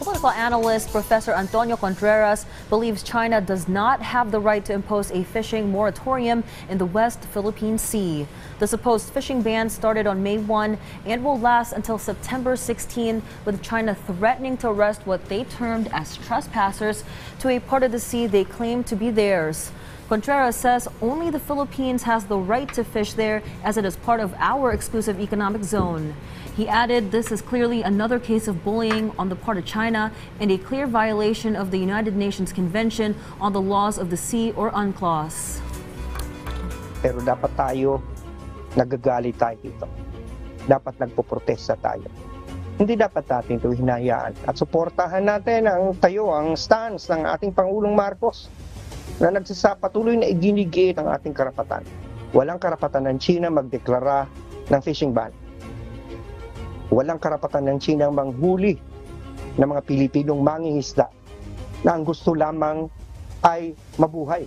Political analyst Professor Antonio Contreras believes China does not have the right to impose a fishing moratorium in the West Philippine Sea. The supposed fishing ban started on May 1 and will last until September 16, with China threatening to arrest what they termed as trespassers to a part of the sea they claim to be theirs. Contreras says only the Philippines has the right to fish there, as it is part of our exclusive economic zone. He added this is clearly another case of bullying on the part of China and a clear violation of the United Nations Convention on the Laws of the Sea or UNCLOS. Pero dapat tayo nagagalit tayo dito. Dapat nagpoprotesta tayo. Hindi dapat natin ito hinahayaan at suportahan natin ang stance ng ating Pangulong Marcos na patuloy na iginigiit ang ating karapatan. Walang karapatan ng China magdeklara ng fishing ban. Walang karapatan ng China manghuli ng mga Pilipinong mangingisda na ang gusto lamang ay mabuhay.